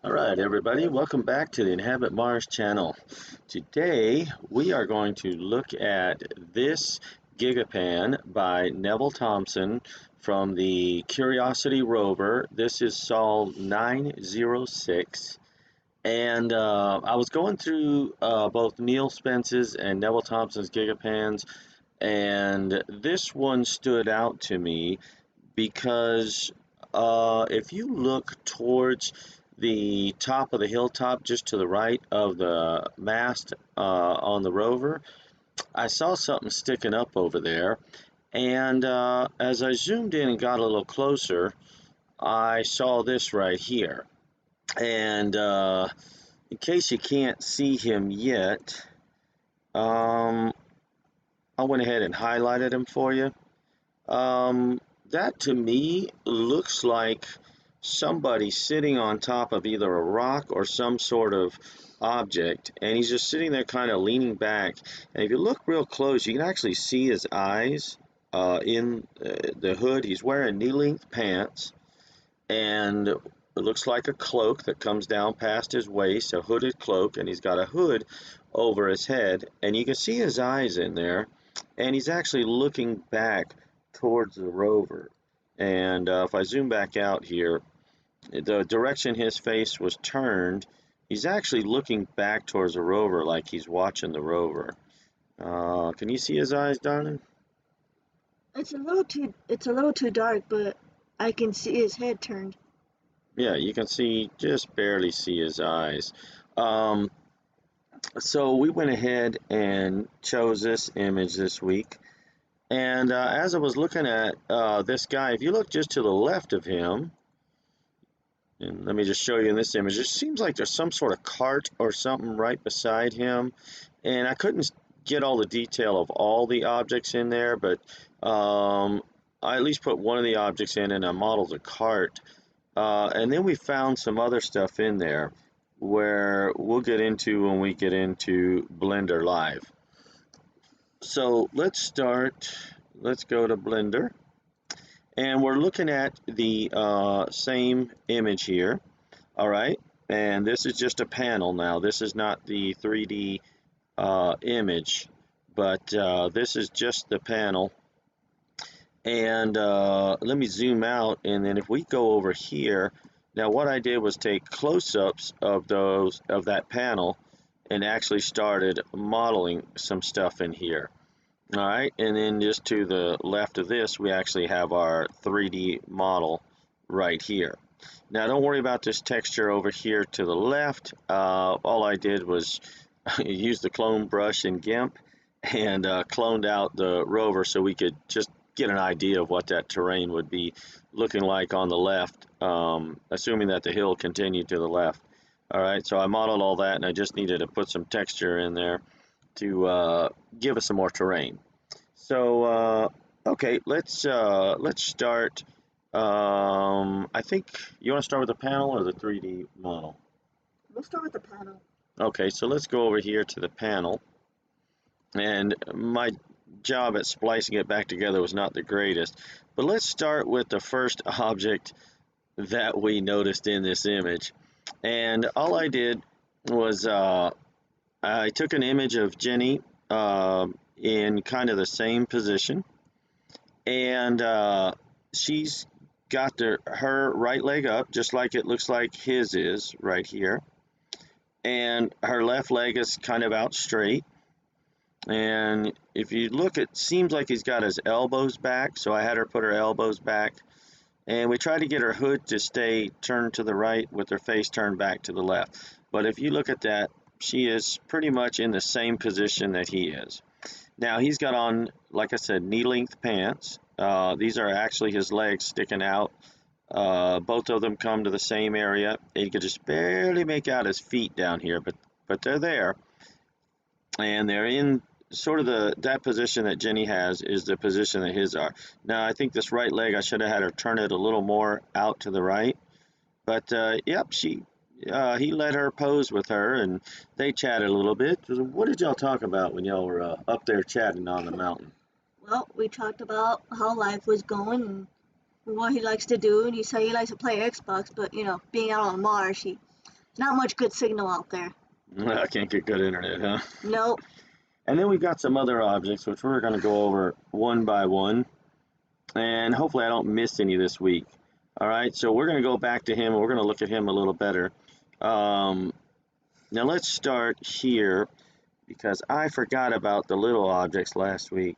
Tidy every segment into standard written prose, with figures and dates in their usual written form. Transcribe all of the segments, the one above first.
Alright everybody, welcome back to the Inhabit Mars channel. Today we are going to look at this Gigapan by Neville Thompson from the Curiosity Rover. This is SOL 906. And I was going through both Neil Spence's and Neville Thompson's Gigapans, and this one stood out to me because if you look towards the top of the hilltop just to the right of the mast on the rover, I saw something sticking up over there. And as I zoomed in and got a little closer, I saw this right here. And in case you can't see him yet, I went ahead and highlighted him for you. That to me looks like somebody sitting on top of either a rock or some sort of object, and he's just sitting there kind of leaning back. And if you look real close, you can actually see his eyes in the hood. He's wearing knee-length pants, and it looks like a cloak that comes down past his waist, a hooded cloak, and he's got a hood over his head, and you can see his eyes in there, and he's actually looking back towards the rover. And if I zoom back out here, the direction his face was turned, he's actually looking back towards the rover like he's watching the rover. Can you see his eyes, darling? It's a little too dark, but I can see his head turned. Yeah, you can see, just barely see his eyes. Um, so we went ahead and chose this image this week. And as I was looking at this guy, if you look just to the left of him, and let me just show you in this image, it seems like there's some sort of cart or something right beside him. And I couldn't get all the detail of all the objects in there, but I at least put one of the objects in and I modeled a cart. And then we found some other stuff in there where we'll get into when we get into Blender Live. So let's go to Blender, and we're looking at the same image here. All right, and this is just a panel now. This is not the 3D image, but this is just the panel. And let me zoom out, and then if we go over here, now what I did was take close-ups of that panel and actually started modeling some stuff in here. All right, and then just to the left of this, we actually have our 3D model right here. Now don't worry about this texture over here to the left. All I did was use the clone brush in GIMP and cloned out the rover so we could just get an idea of what that terrain would be looking like on the left, assuming that the hill continued to the left. All right, so I modeled all that, and I just needed to put some texture in there to give us some more terrain. So okay, let's start. I think you want to start with the panel or the 3D model. We'll start with the panel. Okay, so let's go over here to the panel. And my job at splicing it back together was not the greatest, but let's start with the first object that we noticed in this image. And all I did was I took an image of Jenny in kind of the same position, and she's got her right leg up just like it looks like his is right here, and her left leg is kind of out straight. And if you look, it seems like he's got his elbows back, so I had her put her elbows back, and we tried to get her hood to stay turned to the right with her face turned back to the left. But if you look at that, she is pretty much in the same position that he is. Now he's got on, like I said, knee-length pants. These are actually his legs sticking out. Both of them come to the same area. You could just barely make out his feet down here, but they're there, and they're in sort of that position that Jenny has is the position that his are. Now I think this right leg, I should have had her turn it a little more out to the right, but yep, he let her pose with her, and they chatted a little bit. What did y'all talk about when y'all were up there chatting on the mountain? Well, we talked about how life was going and what he likes to do, and he said he likes to play Xbox, but being out on Mars, he Not much good signal out there. I can't get good internet, huh? Nope. And then we've got some other objects, which we're going to go over one by one. And hopefully I don't miss any this week. All right, so we're going to go back to him, and we're going to look at him a little better. Now let's start here, because I forgot about the little objects last week.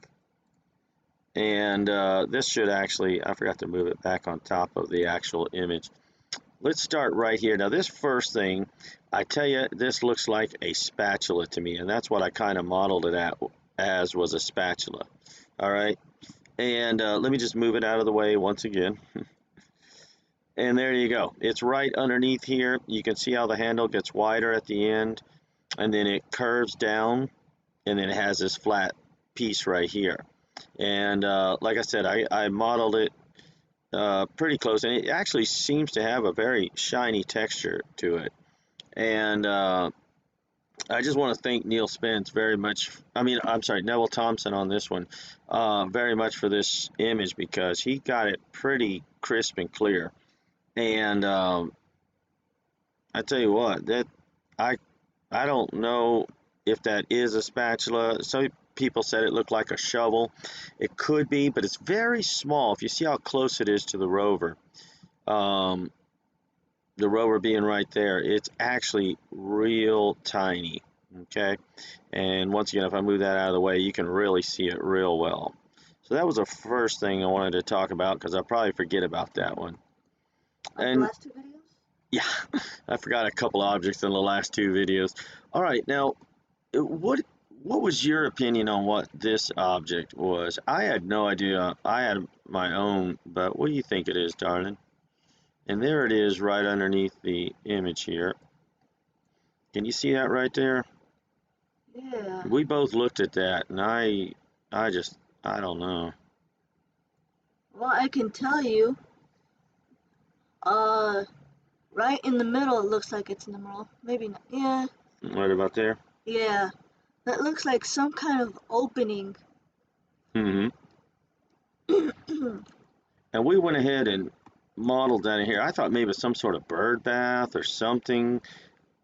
And this should actually, I forgot to move it back on top of the actual image. Let's start right here. Now this first thing, I tell you, this looks like a spatula to me, and that's what I kind of modeled it as, was a spatula. All right, and let me just move it out of the way once again. And there you go. It's right underneath here. You can see how the handle gets wider at the end, and then it curves down, and then it has this flat piece right here. And like I said, I modeled it pretty close, and it actually seems to have a very shiny texture to it. And I just want to thank Neil Spence very much. I'm sorry, Neville Thompson on this one, very much for this image, because he got it pretty crisp and clear. And I tell you what, that I I don't know if that is a spatula. Some people said it looked like a shovel. It could be, but it's very small. If you see how close it is to um, the rover being right there, it's actually real tiny. Okay, and once again, if I move that out of the way, you can really see it real well. So that was the first thing I wanted to talk about, because I'll probably forget about that one. Like the And last two videos? yeah, I forgot a couple objects in the last two videos. All right, now what was your opinion on what this object was? I had no idea. I had my own, but what do you think it is, darling? And there it is, right underneath the image here. Can you see that right there? Yeah. We both looked at that, and I don't know. Well, I can tell you, uh, right in the middle, it looks like it's in the middle. Maybe not. Yeah. Right about there. Yeah. That looks like some kind of opening. Mm-hmm. And we went ahead and modeled that in here. I thought maybe some sort of bird bath or something,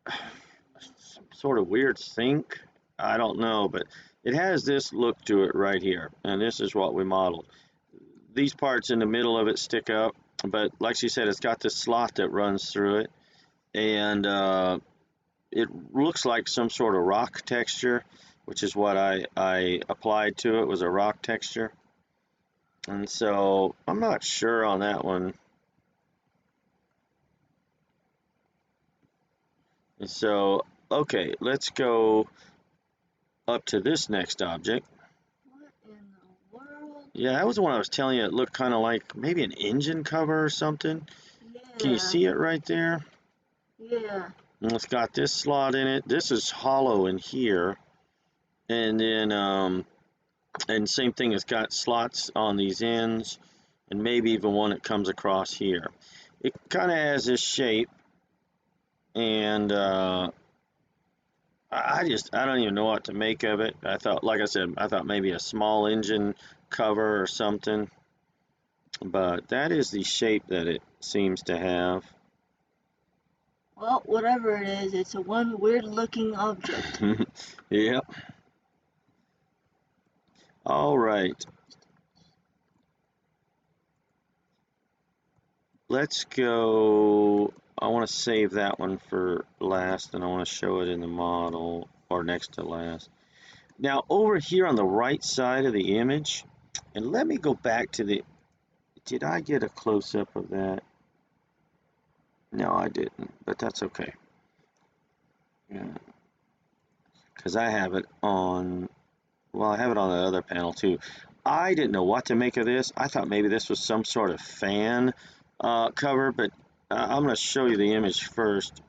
some sort of weird sink. I don't know, but it has this look to it right here, and this is what we modeled. These parts in the middle of it stick up, but like she said, it's got this slot that runs through it, and it looks like some sort of rock texture, which is what I applied to it, was a rock texture. And so I'm not sure on that one. And so, okay, let's go up to this next object. What in the world? Yeah, that was the one I was telling you. It looked kind of like maybe an engine cover or something. Can you Yeah. see it right there? Yeah. And it's got this slot in it. This is hollow in here. And then, and same thing, it's got slots on these ends, and maybe even one that comes across here. It kind of has this shape, and I don't even know what to make of it. I thought, like I said, I thought maybe a small engine cover or something, but that is the shape that it seems to have. Well, whatever it is, it's a one weird looking object. Yep. All right. Let's go. I want to save that one for last, and I want to show it in the model, or next to last. Now, over here on the right side of the image, and let me go back to the, did I get a close-up of that? No, I didn't, but that's okay. Yeah, because I have it on, well, I have it on the other panel too. I didn't know what to make of this. I thought maybe this was some sort of fan cover, but I'm going to show you the image first.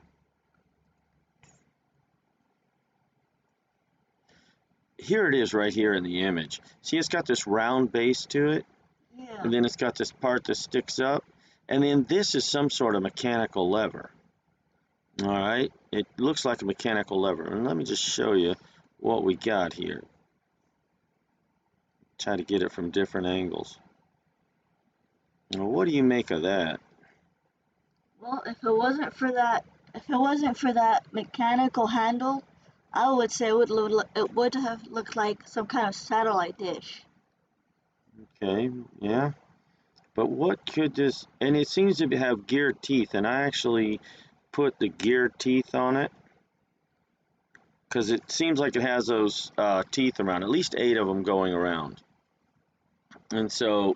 Here it is right here in the image. See, it's got this round base to it, Yeah. and then it's got this part that sticks up, and then this is some sort of mechanical lever. All right, it looks like a mechanical lever, and let me just show you what we got here. Try to get it from different angles. Now, what do you make of that? Well, if it wasn't for that If it wasn't for that mechanical handle, I would say it would have looked like some kind of satellite dish. Okay, yeah. But what could this, and it seems to have geared teeth, and I actually put the geared teeth on it because it seems like it has those teeth around, at least 8 of them going around. And so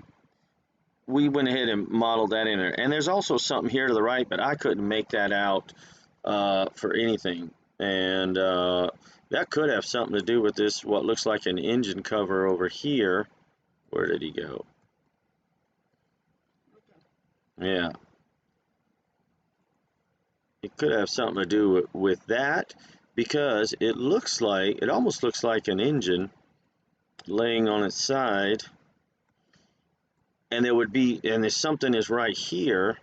we went ahead and modeled that in there. And there's also something here to the right, but I couldn't make that out for anything. And that could have something to do with this, what looks like an engine cover over here. Where did he go? Yeah. It could have something to do with that because it almost looks like an engine laying on its side. And there's something is right here,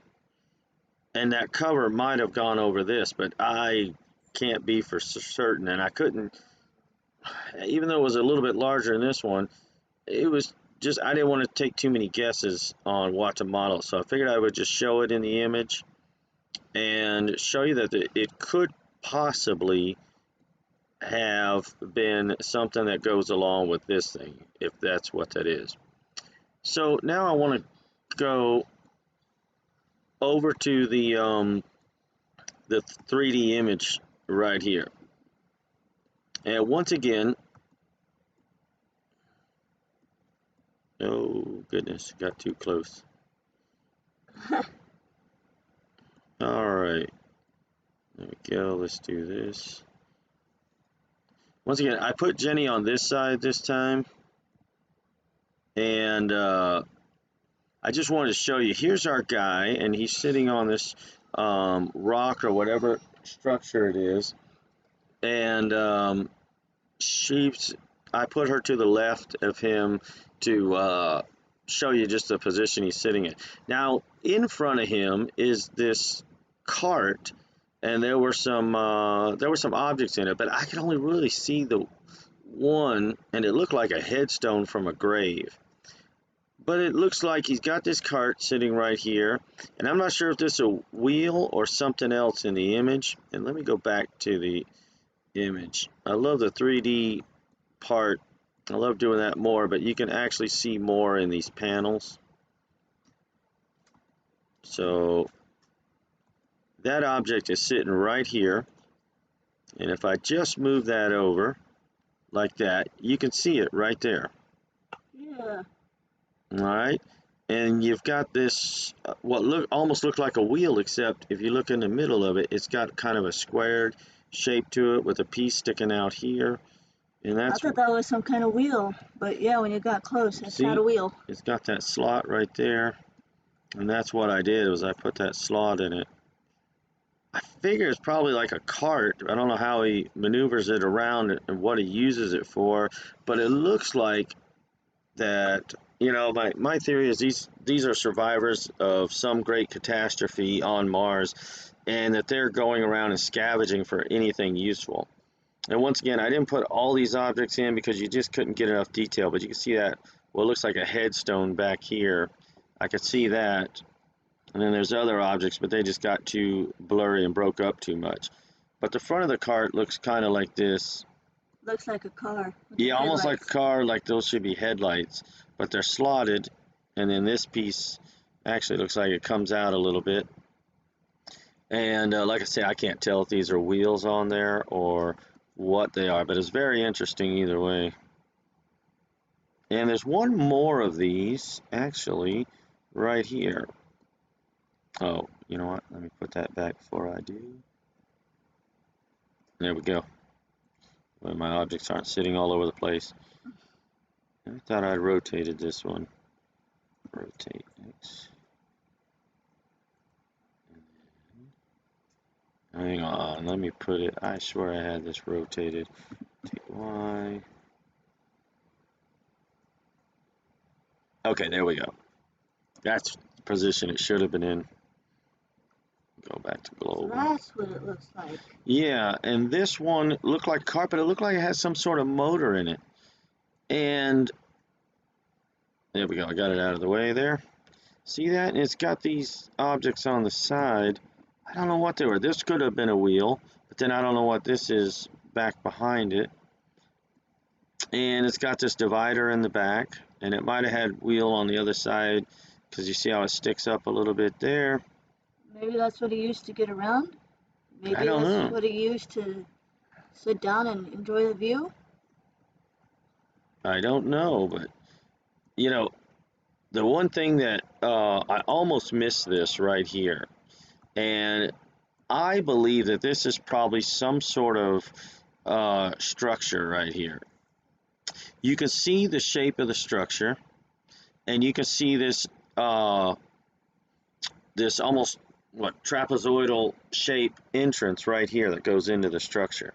and that cover might have gone over this, but I can't be for certain, and I couldn't, even though it was a little bit larger than this one, it was just, I didn't want to take too many guesses on what to model, so I figured I would just show it in the image and show you that it could possibly have been something that goes along with this thing, if that's what that is. So now I want to go over to the 3D image right here. And once again, oh goodness, got too close. All right, there we go. Let's do this. Once again, I put Jenny on this side this time, and I just wanted to show you. Here's our guy, and he's sitting on this rock or whatever structure it is, and I put her to the left of him to show you just the position he's sitting in. Now, in front of him is this cart, and there were some objects in it, but I could only really see the one, and it looked like a headstone from a grave. But it looks like he's got this cart sitting right here, and I'm not sure if this is a wheel or something else in the image. And let me go back to the image. I love the 3D part. I love doing that more, but you can actually see more in these panels. So that object is sitting right here, and if I just move that over like that, you can see it right there. Yeah. All right, and you've got this almost look like a wheel, except if you look in the middle of it, it's got kind of a squared shape to it with a piece sticking out here. And I thought that was some kind of wheel, but yeah, when you got close, it's not a wheel. It's got that slot right there, and that's what I did, was I put that slot in it. I figure it's probably like a cart. I don't know how he maneuvers it around and what he uses it for, but it looks like that, my theory is these are survivors of some great catastrophe on Mars, and that they're going around and scavenging for anything useful. And once again, I didn't put all these objects in because you just couldn't get enough detail, but you can see that what looks like a headstone back here. I could see that. And then there's other objects, but they just got too blurry and broke up too much. But the front of the cart looks kind of like this. Looks like a car. Yeah, almost like a car, like those should be headlights, but they're slotted. And then this piece actually looks like it comes out a little bit. And like I say, I can't tell if these are wheels on there or what they are, but it's very interesting either way. And there's one more of these actually right here. Oh, you know what? Let me put that back before I do. There we go. Well, my objects aren't sitting all over the place. I thought I'd rotated this one. Rotate X. Hang on, let me put it. I swear I had this rotated. Take Y. Okay, there we go. That's the position it should have been in. Go back to global. So that's what it looks like. Yeah, and this one looked like carpet. It looked like it has some sort of motor in it. And there we go. I got it out of the way there. See that? And it's got these objects on the side. I don't know what they were. This could have been a wheel, but then I don't know what this is back behind it. And it's got this divider in the back, and it might have had wheel on the other side, because you see how it sticks up a little bit there. Maybe that's what he used to get around. I Maybe don't that's know. what he used to sit down and enjoy the view. I don't know, but you know, the one thing that I almost missed this right here, and I believe that this is probably some sort of structure right here. You can see the shape of the structure, and you can see this uh, this almost what trapezoidal shape entrance right here that goes into the structure.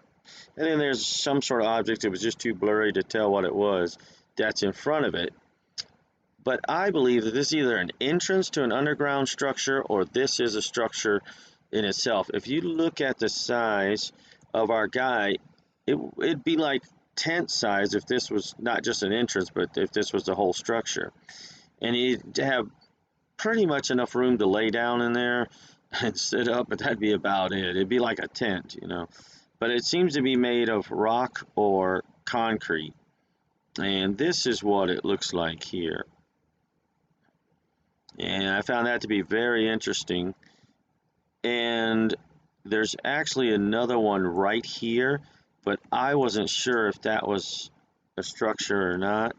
And then there's some sort of object, it was just too blurry to tell what it was, that's in front of it. But I believe that this is either an entrance to an underground structure or this is a structure in itself. If you look at the size of our guy, it'd be like tent size if this was not just an entrance, but if this was the whole structure. And he'd have pretty much enough room to lay down in there and sit up, but that'd be about it. It'd be like a tent, you know. But it seems to be made of rock or concrete. And this is what it looks like here. And I found that to be very interesting. And there's actually another one right here, but I wasn't sure if that was a structure or not.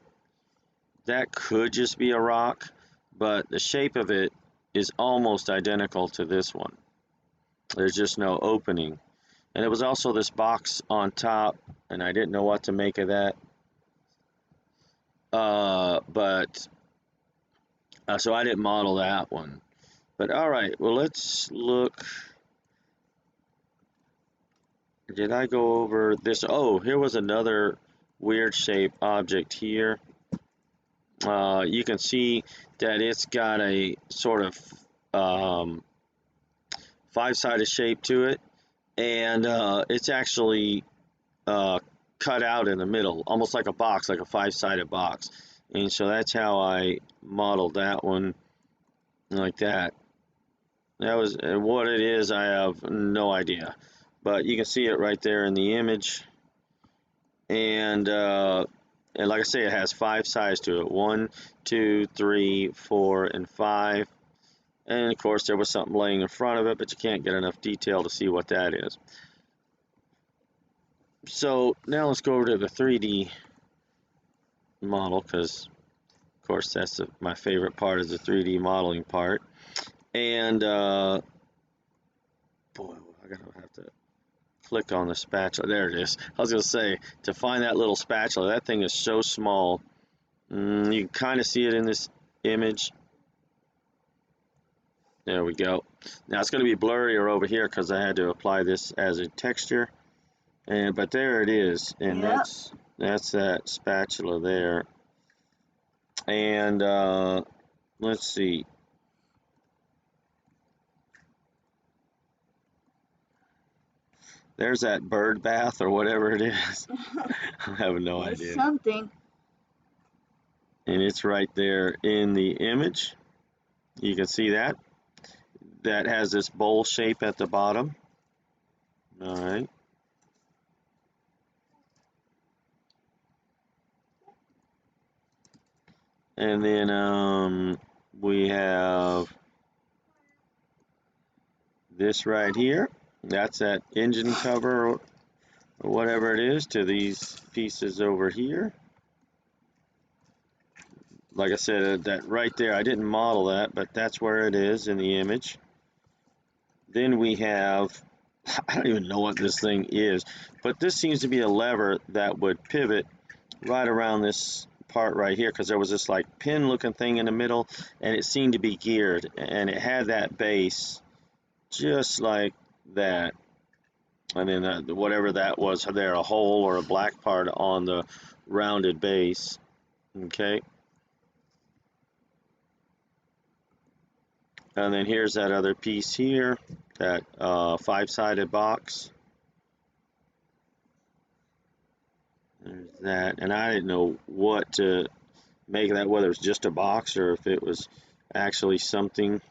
That could just be a rock, but the shape of it is almost identical to this one. There's just no opening. And it was also this box on top, and I didn't know what to make of that. But so I didn't model that one. But all right, well, let's look. Did I go over this? Oh, here was another weird shaped object here. You can see that it's got a sort of five-sided shape to it, and it's actually cut out in the middle, almost like a box, like a five-sided box. And so that's how I modeled that one, like that. That was what it is. I have no idea, but you can see it right there in the image. And like I say, it has five sides to it: 1, 2, 3, 4, and 5. And of course, there was something laying in front of it, but you can't get enough detail to see what that is. So now let's go over to the 3D model, because of course that's my favorite part, is the 3D modeling part. And boy, I gotta have to click on the spatula. There it is. I was gonna say, to find that little spatula, that thing is so small. You can kind of see it in this image. There we go. Now it's going to be blurrier over here because I had to apply this as a texture. But there it is, and Yep. that's that spatula there. And let's see. There's that bird bath or whatever it is. I have no It's idea. something. And it's right there in the image. You can see that. That has this bowl shape at the bottom. All right. And then we have this right here. That's that engine cover or whatever it is to these pieces over here. Like I said, that right there, I didn't model that, but that's where it is in the image. Then we have, I don't even know what this thing is, but this seems to be a lever that would pivot right around this part right here, because there was this like pin looking thing in the middle, and it seemed to be geared, and it had that base just like that. And then whatever that was there, a hole or a black part on the rounded base. Okay. And then here's that other piece here, that five-sided box. There's that. And I didn't know what to make of that, whether it was just a box or if it was actually something.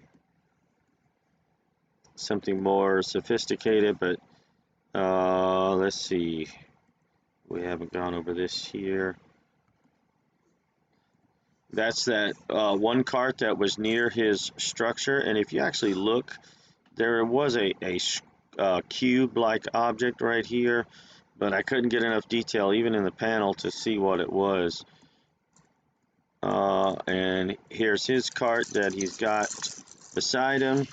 something more sophisticated, but let's see. We haven't gone over this here. That's that one cart that was near his structure, and if you actually look, there was a cube-like object right here, but I couldn't get enough detail, even in the panel, to see what it was. And here's his cart that he's got beside him.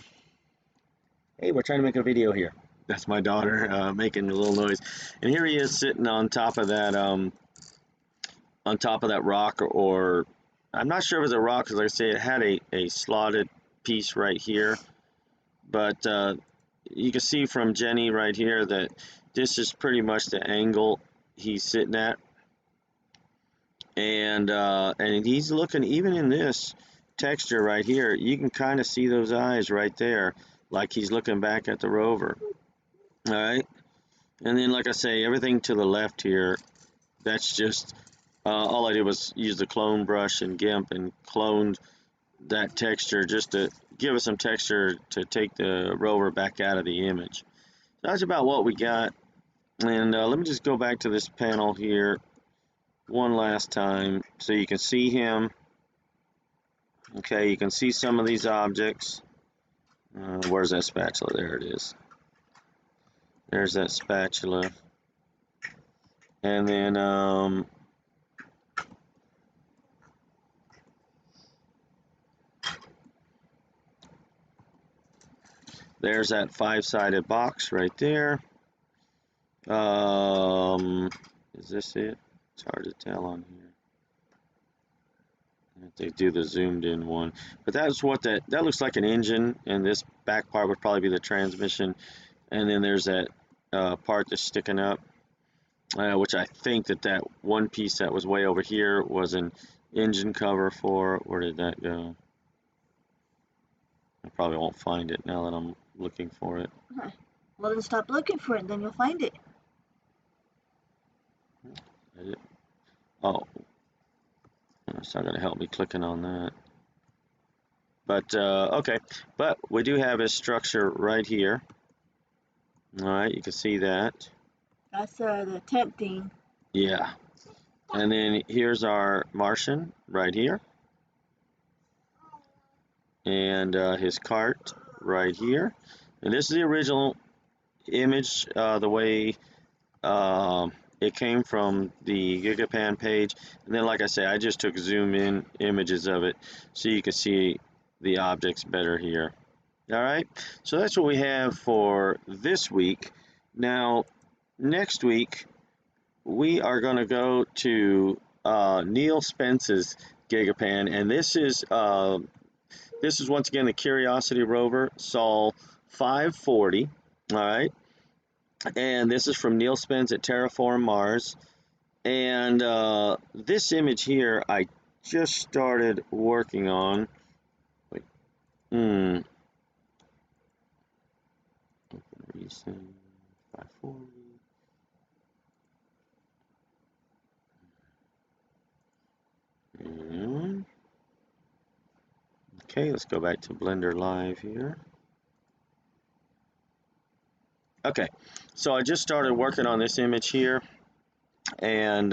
Hey, we're trying to make a video here. That's my daughter making a little noise. And here he is sitting on top of that rock, or I'm not sure if it's a rock, because like I say, it had a slotted piece right here. But you can see from Jenny right here that this is pretty much the angle he's sitting at. And he's looking, even in this texture right here, you can kind of see those eyes right there, like he's looking back at the rover. All right. And then, like I say, everything to the left here, that's just, all I did was use the clone brush and GIMP and cloned that texture just to give us some texture to take the rover back out of the image. So that's about what we got. And let me just go back to this panel here one last time so you can see him. Okay, you can see some of these objects. Where's that spatula? There it is. There's that spatula. And then there's that 5-sided box right there. Is this it? It's hard to tell on here. If they do the zoomed in one, but that's what that looks like, an engine, and this back part would probably be the transmission, and then there's that part that's sticking up, which I think that one piece that was way over here was an engine cover for. Where did that go? I probably won't find it now that I'm looking for it. Well, then stop looking for it, then you'll find it. Oh, it's not going to help me clicking on that. But okay, but we do have his structure right here. All right, you can see that. That's the tent thing. Yeah. And then here's our Martian right here. And his cart right here. And this is the original image, the way it came from the Gigapan page. And then, like I say, I just took zoom in images of it so you can see the objects better here. All right, so that's what we have for this week. Now, next week, we are going to go to Neil Spence's Gigapan, and this is once again the Curiosity Rover SOL 540. All right, and this is from Neil Spence at Terraform Mars. And this image here, I just started working on. Wait, open recent 540. Okay, let's go back to Blender Live here. Okay, so I just started working on this image here, and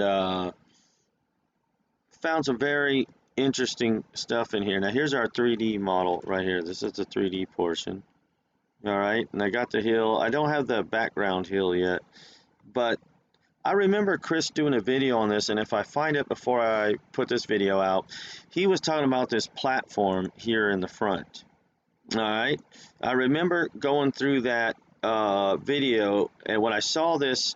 found some very interesting stuff in here. Now here's our 3D model right here. This is the 3D portion. All right, and I got the hill. I don't have the background hill yet, but I remember Chris doing a video on this, and if I find it before I put this video out, he was talking about this platform here in the front. All right, I remember going through that video, and when I saw this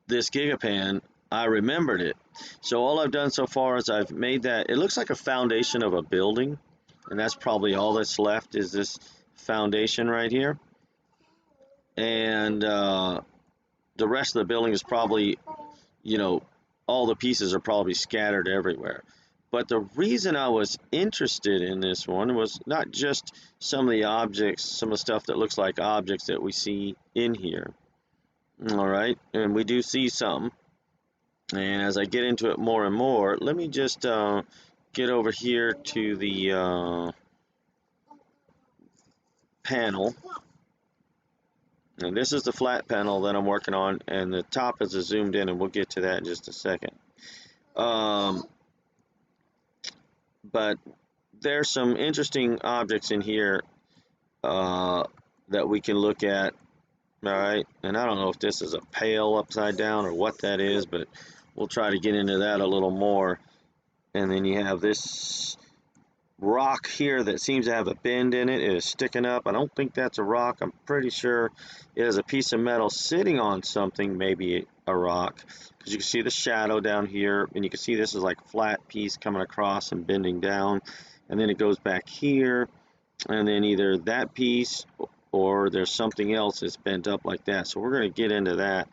this Gigapan, I remembered it. So all I've done so far is I've made that. It looks like a foundation of a building, and that's probably all that's left is this foundation right here. And the rest of the building is probably, all the pieces are probably scattered everywhere. But the reason I was interested in this one was not just some of the objects, some of the stuff that looks like objects that we see in here. All right, and we do see some. And as I get into it more and more, let me just get over here to the panel. And this is the flat panel that I'm working on, and the top is a zoomed in, and we'll get to that in just a second. But there's some interesting objects in here that we can look at. All right, and I don't know if this is a pail upside down or what that is, but we'll try to get into that a little more. And then you have this rock here that seems to have a bend in it. It is sticking up. I don't think that's a rock. I'm pretty sure it is a piece of metal sitting on something, maybe a rock, because you can see the shadow down here, and you can see this is like a flat piece coming across and bending down, and then it goes back here, and then either that piece or there's something else that's bent up like that. So we're going to get into that,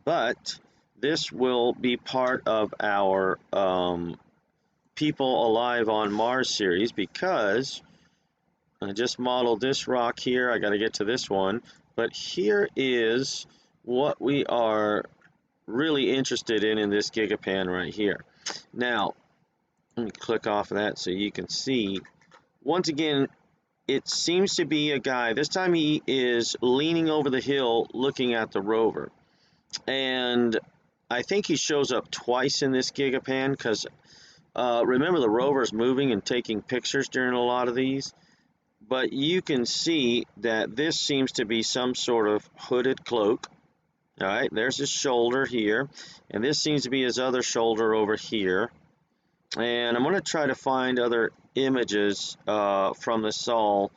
but this will be part of our People Alive on Mars series, because I just modeled this rock here. I got to get to this one, but here is what we are really interested in this Gigapan right here. Now, let me click off of that so you can see. Once again, it seems to be a guy. This time he is leaning over the hill looking at the rover. And I think he shows up twice in this Gigapan because remember the rover is moving and taking pictures during a lot of these. But you can see that this seems to be some sort of hooded cloak. All right, there's his shoulder here. And this seems to be his other shoulder over here. And I'm going to try to find other images from the SOL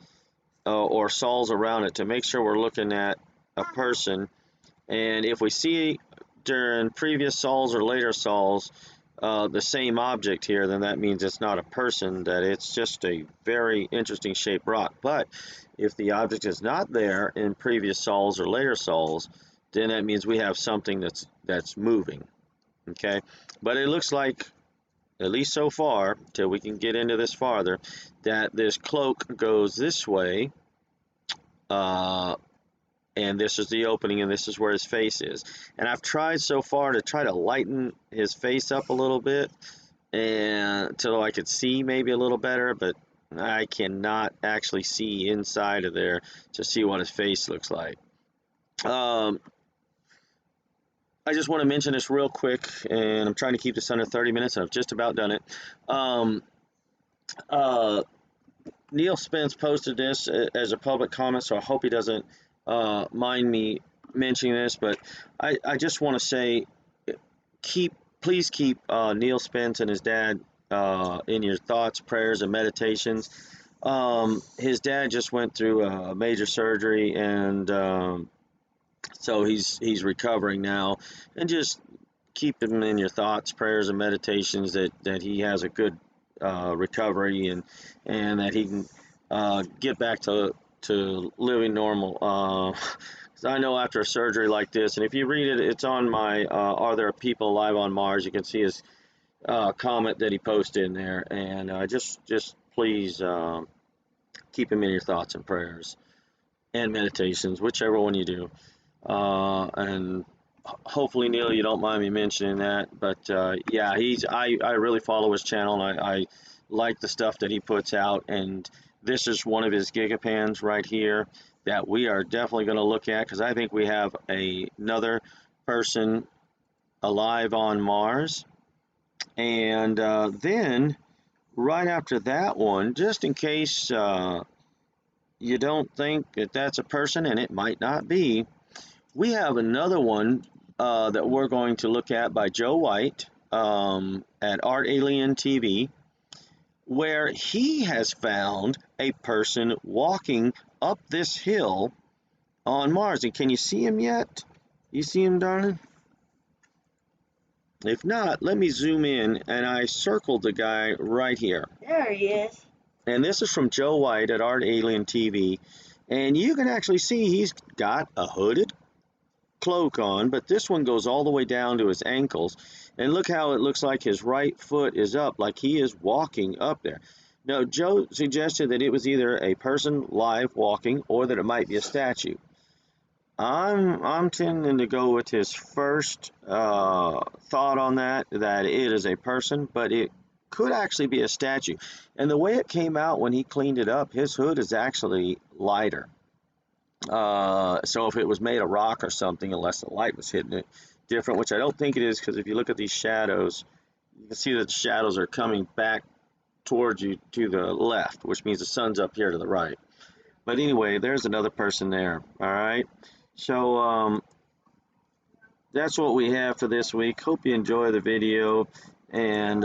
or SOLs around it to make sure we're looking at a person. And if we see during previous SOLs or later SOLs the same object here, then that means it's not a person, that it's just a very interesting shaped rock. But if the object is not there in previous SOLs or later SOLs, then that means we have something that's moving. Okay, but it looks like, at least so far, till we can get into this farther, that this cloak goes this way, and this is the opening, and this is where his face is. And I've tried so far to try to lighten his face up a little bit, and until I could see maybe a little better, but I cannot actually see inside of there to see what his face looks like. I just want to mention this real quick, and I'm trying to keep this under 30 minutes, and I've just about done it. Neil Spence posted this as a public comment, so I hope he doesn't mind me mentioning this, but I just want to say, please keep Neil Spence and his dad in your thoughts, prayers, and meditations. His dad just went through a major surgery, and so he's recovering now, and just keep him in your thoughts, prayers, and meditations that he has a good recovery, and that he can get back to living normal. 'Cause I know after a surgery like this, and if you read it, it's on my Are There People Alive on Mars? You can see his comment that he posted in there, and just please keep him in your thoughts and prayers and meditations, whichever one you do. And hopefully, Neil, you don't mind me mentioning that, but yeah, I really follow his channel, and I like the stuff that he puts out, and this is one of his Gigapans right here that we are definitely going to look at, because I think we have another person alive on Mars. And then right after that one, just in case you don't think that that's a person, and it might not be, we have another one that we're going to look at by Joe White at Art Alien TV, where he has found a person walking up this hill on Mars. And can you see him yet? You see him, darling? If not, let me zoom in, and I circled the guy right here. There he is. And this is from Joe White at Art Alien TV, and you can actually see he's got a hooded cloak on, but this one goes all the way down to his ankles, and look how it looks like his right foot is up, like he is walking up there. Now, Joe suggested that it was either a person live walking or that it might be a statue. I'm tending to go with his first thought on that it is a person, but it could actually be a statue. And the way it came out when he cleaned it up, his hood is actually lighter. So if it was made of rock or something, unless the light was hitting it different, which I don't think it is, because if you look at these shadows, you can see that the shadows are coming back towards you to the left, which means the sun's up here to the right. But anyway, there's another person there. All right. So that's what we have for this week. Hope you enjoy the video, and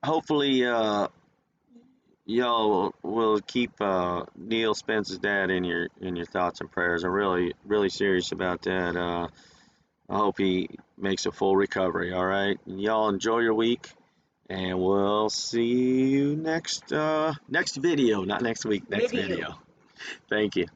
hopefully y'all will keep Neil Spence's dad in your thoughts and prayers. I'm really serious about that. I hope he makes a full recovery. All right, y'all enjoy your week, and we'll see you next video. Not next week. Next video. Thank you.